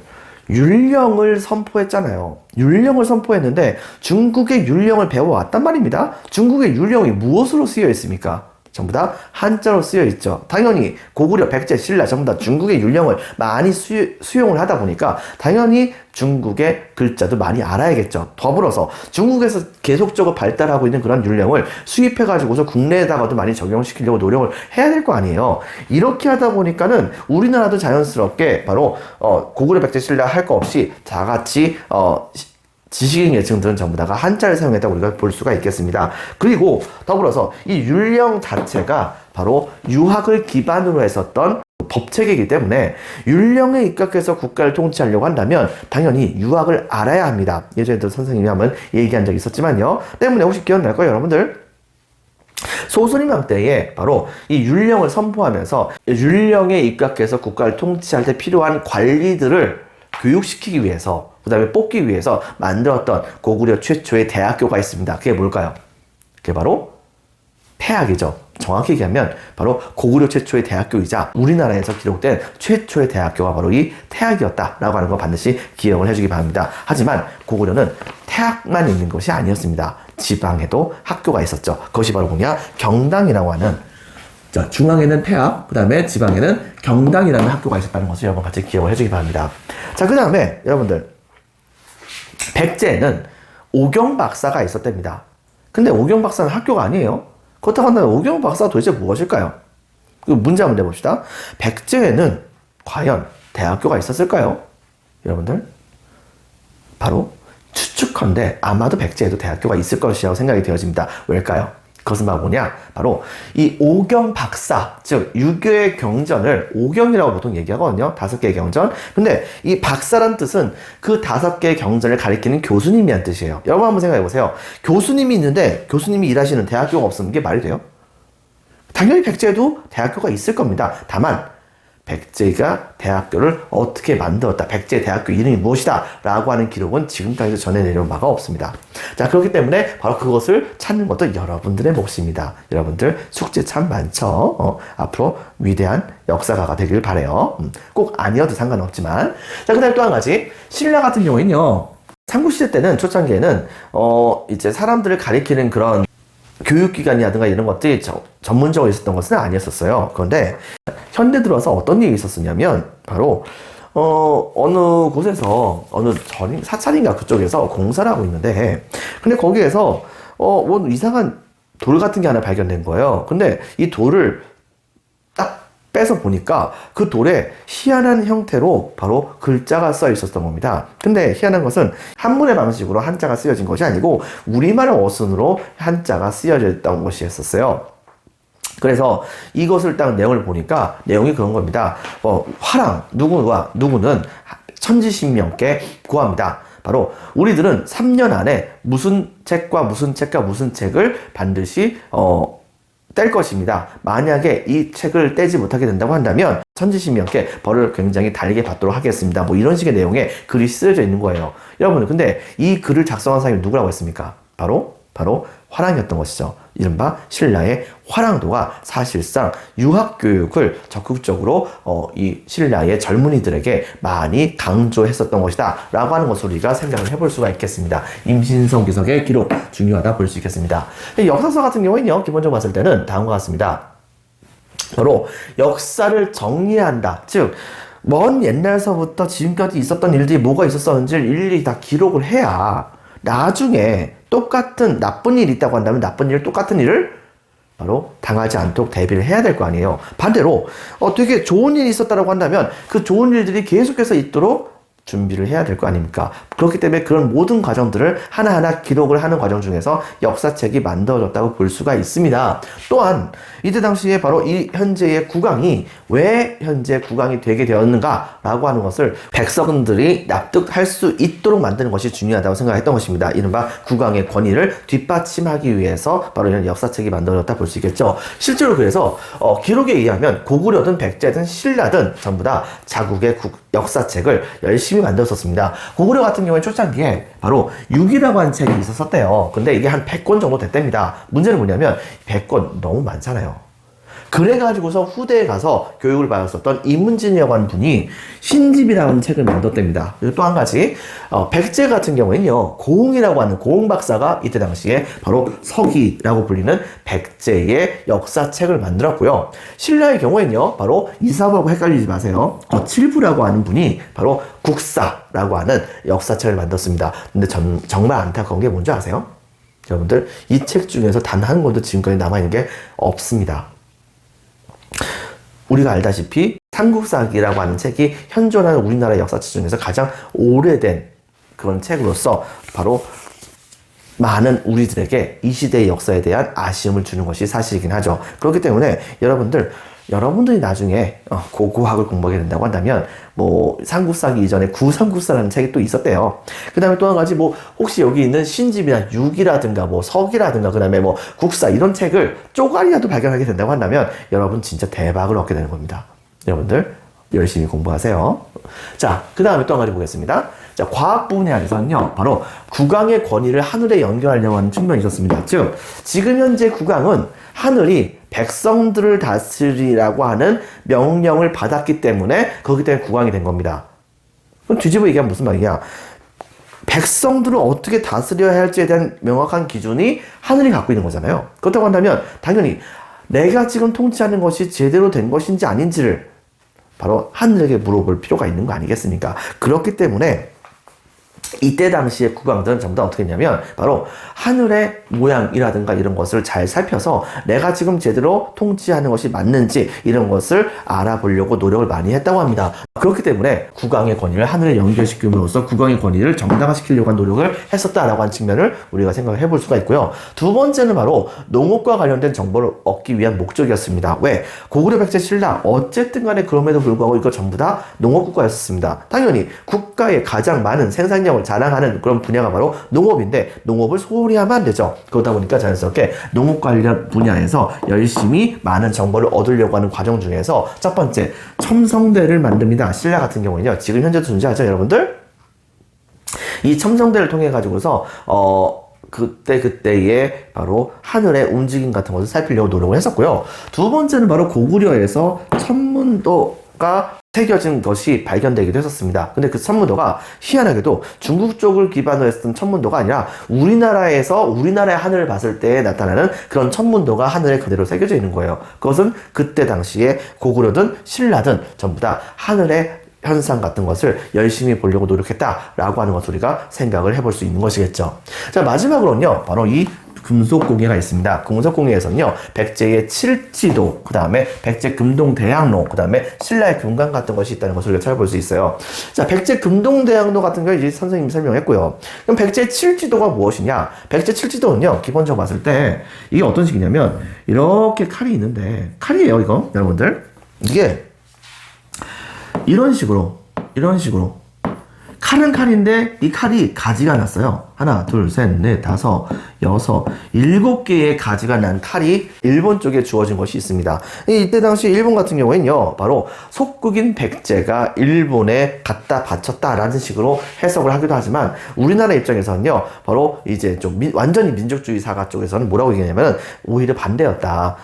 율령을 선포했잖아요. 율령을 선포했는데 중국의 율령을 배워왔단 말입니다. 중국의 율령이 무엇으로 쓰여 있습니까? 전부 다 한자로 쓰여 있죠. 당연히 고구려, 백제, 신라 전부 다 중국의 율령을 많이 수용을 하다 보니까 당연히 중국의 글자도 많이 알아야겠죠. 더불어서 중국에서 계속적으로 발달하고 있는 그런 율령을 수입해가지고서 국내에다가도 많이 적용시키려고 노력을 해야 될 거 아니에요. 이렇게 하다 보니까는 우리나라도 자연스럽게 바로 고구려, 백제, 신라 할 거 없이 다 같이 지식인 계층들은 전부 다가 한자를 사용했다고 우리가 볼 수가 있겠습니다. 그리고 더불어서 이 율령 자체가 바로 유학을 기반으로 했었던 법체계이기 때문에 율령에 입각해서 국가를 통치하려고 한다면 당연히 유학을 알아야 합니다. 예전에도 선생님이 한번 얘기한 적이 있었지만요. 때문에 혹시 기억날 거예요, 여러분들? 소수림왕 때에 바로 이 율령을 선포하면서 율령에 입각해서 국가를 통치할 때 필요한 관리들을 교육시키기 위해서 그 다음에 뽑기 위해서 만들었던 고구려 최초의 대학교가 있습니다. 그게 뭘까요? 그게 바로 태학이죠. 정확히 얘기하면 바로 고구려 최초의 대학교이자 우리나라에서 기록된 최초의 대학교가 바로 이 태학이었다라고 하는 거 반드시 기억을 해주기 바랍니다. 하지만 고구려는 태학만 있는 것이 아니었습니다. 지방에도 학교가 있었죠. 그것이 바로 뭐냐? 경당이라고 하는, 자, 중앙에는 태학, 그 다음에 지방에는 경당이라는 학교가 있었다는 것을 여러분 같이 기억을 해주기 바랍니다. 자, 그 다음에 여러분들 백제에는 오경박사가 있었답니다. 근데 오경박사는 학교가 아니에요. 그렇다고 한다면 오경박사가 도대체 무엇일까요? 그 문제 한번 내봅시다. 백제에는 과연 대학교가 있었을까요? 여러분들? 바로 추측컨대 아마도 백제에도 대학교가 있을 것이라고 생각이 되어집니다. 왜일까요? 그것은 뭐냐? 바로 이 오경 박사, 즉 유교의 경전을 오경이라고 보통 얘기하거든요. 5개의 경전. 근데 이 박사란 뜻은 그 5개의 경전을 가리키는 교수님이란 뜻이에요. 여러분 한번 생각해 보세요. 교수님이 있는데 교수님이 일하시는 대학교가 없으면 이게 말이 돼요? 당연히 백제에도 대학교가 있을 겁니다. 다만 백제가 대학교를 어떻게 만들었다, 백제 대학교 이름이 무엇이다 라고 하는 기록은 지금까지 전해 내려온 바가 없습니다. 자, 그렇기 때문에 바로 그것을 찾는 것도 여러분들의 몫입니다. 여러분들 숙제 참 많죠. 앞으로 위대한 역사가가 되길 바라요. 꼭 아니어도 상관없지만. 자, 그 다음에 또 한 가지, 신라 같은 경우에는요, 삼국시대 때는 초창기에는 이제 사람들을 가리키는 그런 교육기관이라든가 이런 것들이 전문적으로 있었던 것은 아니었었어요. 그런데 현대 들어서 어떤 일이 있었었냐면 바로 어느 곳에서 어느 사찰인가 그쪽에서 공사를 하고 있는데, 근데 거기에서 뭐 이상한 돌 같은 게 하나 발견된 거예요. 근데 이 돌을 딱 빼서 보니까 그 돌에 희한한 형태로 바로 글자가 써 있었던 겁니다. 근데 희한한 것은 한문의 방식으로 한자가 쓰여진 것이 아니고 우리말 어순으로 한자가 쓰여져 있던 것이었어요. 그래서 이것을 딱 내용을 보니까 내용이 그런 겁니다. 화랑 누구는 천지신명께 구합니다. 바로 우리들은 3년 안에 무슨 책과 무슨 책을 반드시 뗄 것입니다. 만약에 이 책을 떼지 못하게 된다고 한다면 천지신명께 벌을 굉장히 달게 받도록 하겠습니다. 뭐 이런 식의 내용의 글이 쓰여져 있는 거예요. 여러분, 근데 이 글을 작성한 사람이 누구라고 했습니까? 바로 화랑이었던 것이죠. 이른바 신라의 화랑도가 사실상 유학교육을 적극적으로 이 신라의 젊은이들에게 많이 강조했었던 것이다 라고 하는 것을 우리가 생각을 해볼 수가 있겠습니다. 임신성 기석의 기록 중요하다 볼 수 있겠습니다. 역사서 같은 경우에는요, 기본적으로 봤을 때는 다음과 같습니다. 바로 역사를 정리한다, 즉 먼 옛날서부터 지금까지 있었던 일들이 뭐가 있었었는지를 일일이 다 기록을 해야 나중에 똑같은 나쁜 일이 있다고 한다면 똑같은 일을 바로 당하지 않도록 대비를 해야 될 거 아니에요. 반대로 되게 좋은 일이 있었다고 한다면 그 좋은 일들이 계속해서 있도록 준비를 해야 될 거 아닙니까? 그렇기 때문에 그런 모든 과정들을 하나하나 기록을 하는 과정 중에서 역사책이 만들어졌다고 볼 수가 있습니다. 또한 이때 당시에 바로 이 현재의 국왕이 왜 현재 국왕이 되게 되었는가 라고 하는 것을 백성들이 납득할 수 있도록 만드는 것이 중요하다고 생각했던 것입니다. 이른바 국왕의 권위를 뒷받침하기 위해서 바로 이런 역사책이 만들어졌다 볼 수 있겠죠. 실제로 그래서 기록에 의하면 고구려든 백제든 신라든 전부 다 자국의 역사책을 열심히 만들었었습니다. 고구려 같은 경우에 초창기에 바로 6이라고 하는 책이 있었대요. 근데 이게 한 100권 정도 됐답니다. 문제는 뭐냐면 100권 너무 많잖아요. 그래가지고서 후대에 가서 교육을 받았었던 이문진이라고 하는 분이 신집이라는 책을 만들었답니다. 그리고 또 한 가지, 백제 같은 경우에는요, 고흥이라고 하는 고흥 박사가 이때 당시에 바로 서기라고 불리는 백제의 역사책을 만들었고요. 신라의 경우에는요, 바로 이사부하고 헷갈리지 마세요. 칠부라고 하는 분이 바로 국사라고 하는 역사책을 만들었습니다. 근데 정말 안타까운 게 뭔지 아세요? 여러분들, 이 책 중에서 단 한 권도 지금까지 남아있는 게 없습니다. 우리가 알다시피 삼국사기라고 하는 책이 현존하는 우리나라 역사책 중에서 가장 오래된 그런 책으로서 바로 많은 우리들에게 이 시대의 역사에 대한 아쉬움을 주는 것이 사실이긴 하죠. 그렇기 때문에 여러분들이 나중에 고고학을 공부하게 된다고 한다면 뭐 삼국사기 이전에 구삼국사라는 책이 또 있었대요. 그 다음에 또 한 가지 뭐 혹시 여기 있는 신집이나 육이라든가 뭐 서기라든가 그 다음에 뭐 국사 이런 책을 쪼가리라도 발견하게 된다고 한다면 여러분 진짜 대박을 얻게 되는 겁니다. 여러분들 열심히 공부하세요. 자, 그 다음에 또 한 가지 보겠습니다. 자, 과학 부분에 대해서는요, 바로 국왕의 권위를 하늘에 연결하려고 하는 측면이 있었습니다. 즉, 지금 현재 국왕은 하늘이 백성들을 다스리라고 하는 명령을 받았기 때문에 거기 때문에 국왕이 된 겁니다. 그럼 뒤집어 얘기하면 무슨 말이냐? 백성들을 어떻게 다스려야 할지에 대한 명확한 기준이 하늘이 갖고 있는 거잖아요. 그렇다고 한다면 당연히 내가 지금 통치하는 것이 제대로 된 것인지 아닌지를 바로 하늘에게 물어볼 필요가 있는 거 아니겠습니까? 그렇기 때문에 이때 당시의 국왕들은 전부 다 어떻게 했냐면 바로 하늘의 모양이라든가 이런 것을 잘 살펴서 내가 지금 제대로 통치하는 것이 맞는지 이런 것을 알아보려고 노력을 많이 했다고 합니다. 그렇기 때문에 국왕의 권위를 하늘에 연결시킴으로써 국왕의 권위를 정당화시키려고 한 노력을 했었다라고 하는 측면을 우리가 생각을 해볼 수가 있고요. 두 번째는 바로 농업과 관련된 정보를 얻기 위한 목적이었습니다. 왜? 고구려 백제 신라 어쨌든 간에 그럼에도 불구하고 이거 전부 다 농업국가였습니다. 당연히 국가의 가장 많은 생산량을 자랑하는 그런 분야가 바로 농업인데 농업을 소홀히 하면 안 되죠. 그러다 보니까 자연스럽게 농업 관련 분야에서 열심히 많은 정보를 얻으려고 하는 과정 중에서 첫 번째 첨성대를 만듭니다. 신라 같은 경우는요. 지금 현재도 존재하죠, 여러분들? 이 첨성대를 통해 가지고서 그때의 바로 하늘의 움직임 같은 것을 살피려고 노력을 했었고요. 두 번째는 바로 고구려에서 천문도가 새겨진 것이 발견되기도 했었습니다. 근데 그 천문도가 희한하게도 중국 쪽을 기반으로 했던 천문도가 아니라 우리나라의 하늘을 봤을 때 나타나는 그런 천문도가 하늘에 그대로 새겨져 있는 거예요. 그것은 그때 당시에 고구려든 신라든 전부 다 하늘의 현상 같은 것을 열심히 보려고 노력했다라고 하는 것을 우리가 생각을 해볼 수 있는 것이겠죠. 자, 마지막으로는요, 바로 이 금속공예가 있습니다. 금속공예에서는요, 백제의 칠지도, 그 다음에 백제 금동대학로, 그 다음에 신라의 금관 같은 것이 있다는 것을 우리가 찾아볼 수 있어요. 자, 백제 금동대학로 같은 거 이제 선생님이 설명했고요. 그럼 백제 칠지도가 무엇이냐? 백제 칠지도는요, 기본적으로 봤을 때 이게 어떤 식이냐면 이렇게 칼이 있는데, 칼이에요, 이거 여러분들. 이게 이런 식으로 칼은 칼인데 이 칼이 가지가 났어요. 하나, 둘, 셋, 넷, 다섯, 여섯, 7개의 가지가 난 칼이 일본 쪽에 주어진 것이 있습니다. 이때 당시 일본 같은 경우에는요, 바로 속국인 백제가 일본에 갖다 바쳤다라는 식으로 해석을 하기도 하지만 우리나라 입장에서는요, 바로 이제 좀 완전히 민족주의 사가 쪽에서는 뭐라고 얘기하냐면 오히려 반대였다.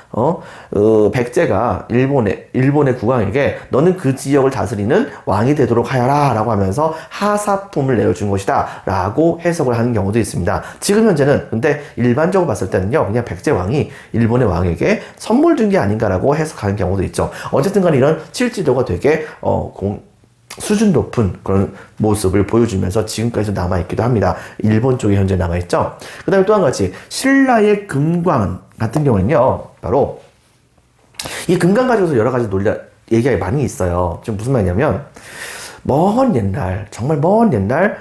백제가 일본의 국왕에게 너는 그 지역을 다스리는 왕이 되도록 하여라 라고 하면서 하사품을 내려준 것이다 라고 해석을 하는 경우도 있습니다. 지금 현재는 근데 일반적으로 봤을 때는요, 그냥 백제 왕이 일본의 왕에게 선물 준 게 아닌가라고 해석하는 경우도 있죠. 어쨌든 간에 이런 칠지도가 되게 수준 높은 그런 모습을 보여주면서 지금까지도 남아있기도 합니다. 일본 쪽에 현재 남아있죠. 그 다음에 또 한 가지 신라의 금관 같은 경우는요, 바로 이 금관 가지고서 여러 가지 얘기가 많이 있어요. 지금 무슨 말이냐면 정말 먼 옛날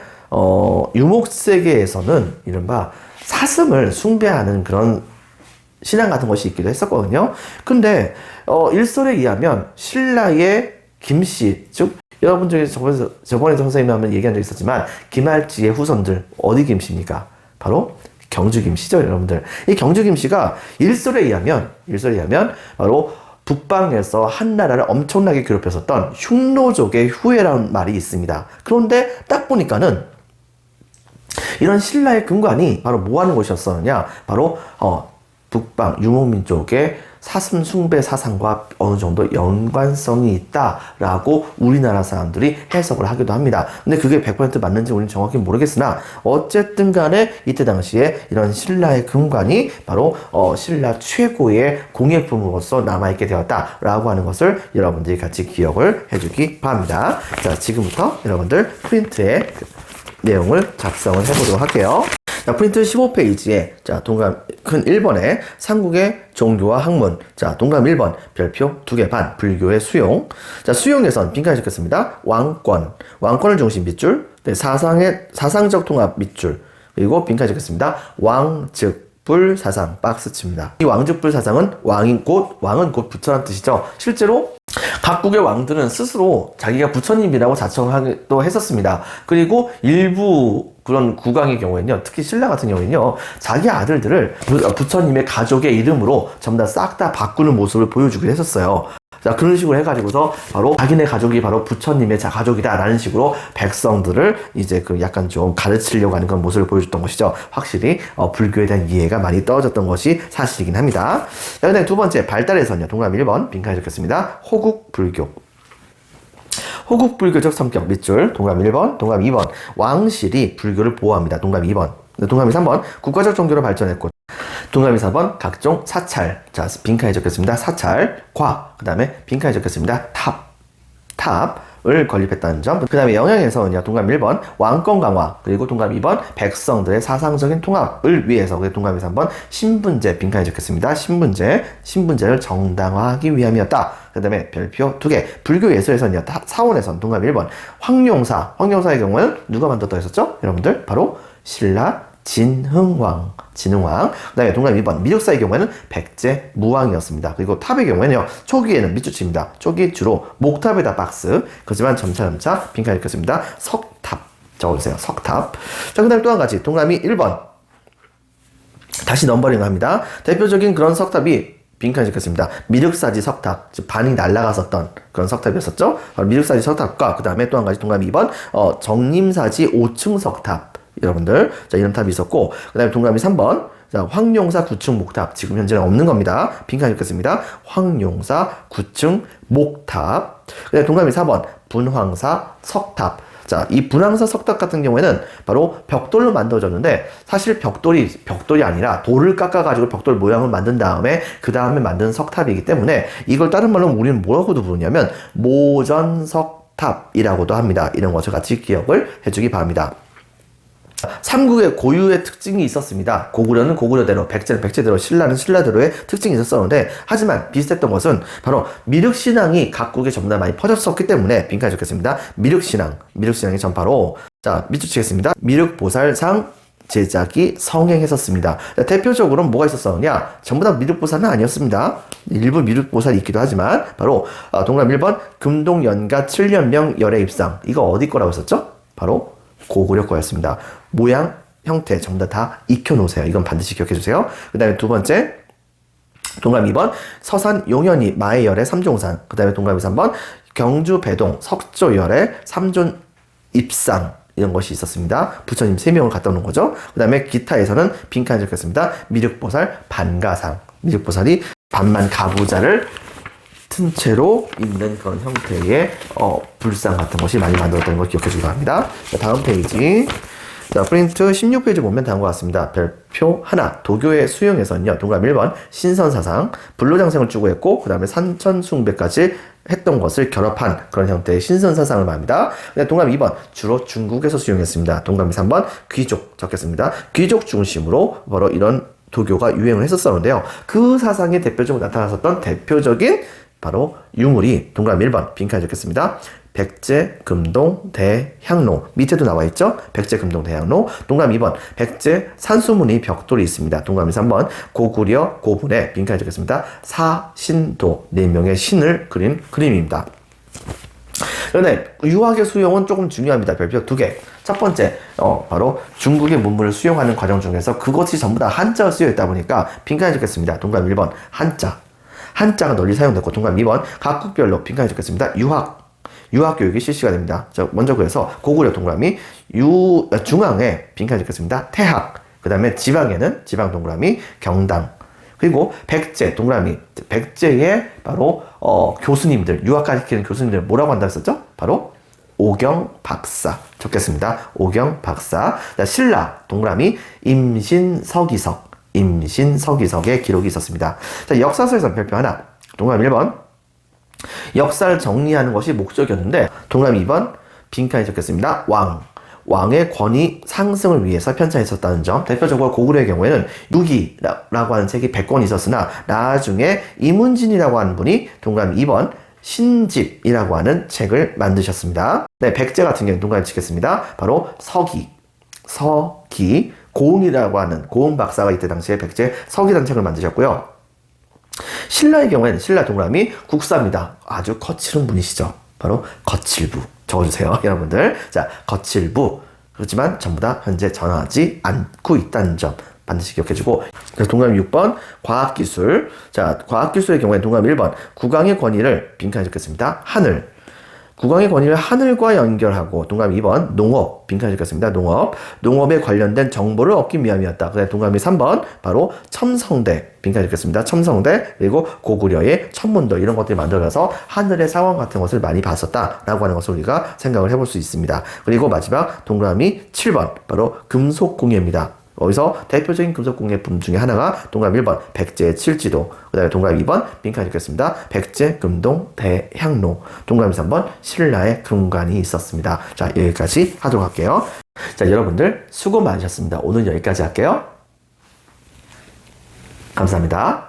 유목세계에서는 이른바 사슴을 숭배하는 그런 신앙 같은 것이 있기도 했었거든요. 근데 일설에 의하면 신라의 김씨, 즉 여러분 중에 저번에 선생님이 한번 얘기한 적 있었지만 김할지의 후손들 어디 김씨입니까? 바로 경주 김씨죠, 여러분들. 이 경주 김씨가 일설에 의하면 바로 북방에서 한나라를 엄청나게 괴롭혔었던 흉노족의 후예라는 말이 있습니다. 그런데 딱 보니까는 이런 신라의 금관이 바로 뭐 하는 곳이었었느냐? 바로 북방 유목민족의 사슴 숭배 사상과 어느 정도 연관성이 있다라고 우리나라 사람들이 해석을 하기도 합니다. 근데 그게 100% 맞는지 우리는 정확히 모르겠으나 어쨌든 간에 이때 당시에 이런 신라의 금관이 바로 신라 최고의 공예품으로서 남아있게 되었다라고 하는 것을 여러분들이 같이 기억을 해주기 바랍니다. 자, 지금부터 여러분들 프린트의 내용을 작성을 해보도록 할게요. 자, 프린트 15페이지에 큰 1번에 삼국의 종교와 학문, 동감 1번 별표 2개 반 불교의 수용. 자, 수용에선 빈칸에 적겠습니다. 왕권을 중심 밑줄, 네, 사상적 통합 밑줄, 그리고 빈칸에 적겠습니다. 왕즉불 사상 박스 칩니다. 이 왕즉불 사상은 왕은 곧 부처란 뜻이죠. 실제로 각국의 왕들은 스스로 자기가 부처님이라고 자청하기도 했었습니다. 그리고 일부 그런 국왕의 경우에는요, 특히 신라 같은 경우에는요, 자기 아들들을 부처님의 가족의 이름으로 전부 다 싹 다 바꾸는 모습을 보여주기도 했었어요. 자, 그런 식으로 해가지고서 바로 자기네 가족이 바로 부처님의 가족이다라는 식으로 백성들을 이제 약간 좀 가르치려고 하는 그런 모습을 보여줬던 것이죠. 확실히 불교에 대한 이해가 많이 떨어졌던 것이 사실이긴 합니다. 자, 그다음에 두 번째 발달에서는요, 동그라미 1번 빈칸에 적겠습니다. 호국불교. 호국불교적 성격 밑줄 동그라미 1번, 동그라미 2번 왕실이 불교를 보호합니다. 동그라미 2번. 동그라미 3번 국가적 종교로 발전했고, 동그라미 4번 각종 사찰. 자, 빈칸에 적겠습니다. 사찰, 과, 그 다음에 빈칸에 적겠습니다. 탑. 을 건립했다는 점. 그 다음에 영양에서는요, 동그라미 1번 왕권 강화, 그리고 동그라미 2번 백성들의 사상적인 통합을 위해서, 그리고 동그라미 3번 신분제, 빈칸에 적혔습니다. 신분제를 정당화하기 위함이었다. 그 다음에 별표 2개. 불교 예술에서는요, 사원에선 동그라미 1번 황룡사의 경우는 누가 만들었다고 했었죠? 여러분들 바로 신라 진흥왕. 그 다음에 동그라미 2번 미륵사의 경우에는 백제 무왕이었습니다. 그리고 탑의 경우에는요, 초기에는 밑줄칩니다. 초기 주로 목탑에다 박스, 그렇지만 점차 빈칸에 읽혔습니다. 석탑 적어주세요. 석탑. 자, 그 다음에 또 한 가지 동그라미 1번 다시 넘버링을 합니다. 대표적인 그런 석탑이 빈칸에 적혔습니다. 미륵사지 석탑, 즉 반이 날아갔었던 그런 석탑이었었죠. 미륵사지 석탑과 그 다음에 또 한 가지 동그라미 2번 정림사지 5층 석탑. 여러분들, 자, 이런 탑이 있었고, 그 다음에 동그라미 3번, 자, 황룡사 9층 목탑. 지금 현재는 없는 겁니다. 빈칸에 적혔습니다. 황룡사 9층 목탑. 그 다음에 동그라미 4번, 분황사 석탑. 자, 이 분황사 석탑 같은 경우에는 바로 벽돌로 만들어졌는데, 사실 벽돌이 아니라 돌을 깎아가지고 벽돌 모양을 만든 다음에, 그 다음에 만든 석탑이기 때문에, 이걸 다른 말로 우리는 뭐라고도 부르냐면, 모전석탑이라고도 합니다. 이런 것을 같이 기억을 해주기 바랍니다. 삼국의 고유의 특징이 있었습니다. 고구려는 고구려대로, 백제는 백제대로, 신라는 신라대로의 특징이 있었었는데, 하지만 비슷했던 것은 바로 미륵신앙이 각국에 전부 다 많이 퍼졌었기 때문에 빈칸에 적혔습니다. 미륵신앙이 전파로, 자, 밑줄 치겠습니다. 미륵보살상 제작이 성행했었습니다. 자, 대표적으로 뭐가 있었었느냐? 전부 다 미륵보살은 아니었습니다. 일부 미륵보살이 있기도 하지만, 바로 동그라미 1번 금동연가 7년명 열애입상. 이거 어디 거라고 했었죠? 바로 고구려 거였습니다. 모양, 형태 전부 다 익혀놓으세요. 이건 반드시 기억해주세요. 그 다음에 두 번째, 동그라미 2번 서산 용현이 마해열의 삼종산. 그 다음에 동그라미 3번 경주 배동 석조열의 삼존 입상. 이런 것이 있었습니다. 부처님 3명을 갖다 놓은 거죠. 그 다음에 기타에서는 빈칸에 적혔습니다. 미륵보살 반가상. 미륵보살이 반만 가부좌를 튼 채로 있는 그런 형태의 불상 같은 것이 많이 만들었다는 걸 기억해 주기 바랍니다. 자, 다음 페이지. 자, 프린트 16페이지 보면 다음과 같습니다. 별표 하나, 도교의 수용에서는요, 동그라미 1번 신선사상, 불로장생을 추구했고, 그 다음에 산천숭배까지 했던 것을 결합한 그런 형태의 신선사상을 말합니다. 동그라미 2번 주로 중국에서 수용했습니다. 동그라미 3번 귀족 적혔습니다. 귀족 중심으로 바로 이런 도교가 유행을 했었었는데요. 그 사상에 대표적으로 나타났었던 대표적인 바로 유물이 동그라미 1번 빈칸에 적혔습니다. 백제, 금동, 대향로. 밑에도 나와 있죠? 백제, 금동, 대향로. 동그라미 2번 백제 산수문의 벽돌이 있습니다. 동그라미 3번 고구려 고분에 빈칸에 적혔습니다. 사신도, 4명의 신을 그린 그림입니다. 그런데 유학의 수용은 조금 중요합니다. 별표 2개. 첫 번째, 바로 중국의 문물을 수용하는 과정 중에서 그것이 전부 다 한자가 쓰여있다 보니까 빈칸에 적혔습니다. 동그라미 1번 한자가 널리 사용됐고, 동그라미 2번 각국별로 빈칸에 적혔습니다. 유학 교육이 실시가 됩니다. 자, 먼저 그래서 고구려 동그라미, 중앙에 빈칸에 적혔습니다. 태학. 그 다음에 지방에는 지방 동그라미 경당. 그리고 백제 동그라미, 백제의 바로 교수님들, 유학 가르치는 교수님들 뭐라고 한다 했었죠? 바로 오경 박사 적겠습니다. 오경 박사. 자, 신라 동그라미 임신서기석의 기록이 있었습니다. 자, 역사서에서 별표 하나, 동그라미 1번 역사를 정리하는 것이 목적이었는데, 동그라미 2번 빈칸에 적혔습니다. 왕의 권위 상승을 위해서 편찬했었다는 점. 대표적으로 고구려의 경우에는 유기라고 하는 책이 100권 있었으나, 나중에 이문진이라고 하는 분이 동그라미 2번 신집이라고 하는 책을 만드셨습니다. 네, 백제 같은 경우는 동그라미 치겠습니다. 바로 서기 고흥이라고 하는 고흥 박사가 이때 당시에 백제 서기라는 책을 만드셨고요. 신라의 경우에는 신라 동그라미 국사입니다. 아주 거칠은 분이시죠. 바로 거칠부 적어주세요, 여러분들. 자, 거칠부. 그렇지만 전부 다 현재 전하지 않고 있다는 점 반드시 기억해주고. 동그라미 6번 과학기술. 자, 과학기술의 경우에는 동그라미 1번 국왕의 권위를 빈칸에 적겠습니다. 국왕의 권위를 하늘과 연결하고, 동그라미 2번 농업, 빈칸에 적혔습니다. 농업에 관련된 정보를 얻기 위함이었다. 그래서 동그라미 3번 바로 첨성대, 빈칸에 적혔습니다. 첨성대, 그리고 고구려의 천문도, 이런 것들이 만들어져서 하늘의 상황 같은 것을 많이 봤었다라고 하는 것을 우리가 생각을 해볼 수 있습니다. 그리고 마지막 동그라미 7번 바로 금속공예입니다. 여기서 대표적인 금속공예품 중에 하나가 동그라미 1번 백제 칠지도, 그 다음에 동그라미 2번 빈칸 적겠습니다. 백제 금동 대향로, 동그라미 3번 신라의 금관이 있었습니다. 자, 여기까지 하도록 할게요. 자, 여러분들 수고 많으셨습니다. 오늘 여기까지 할게요. 감사합니다.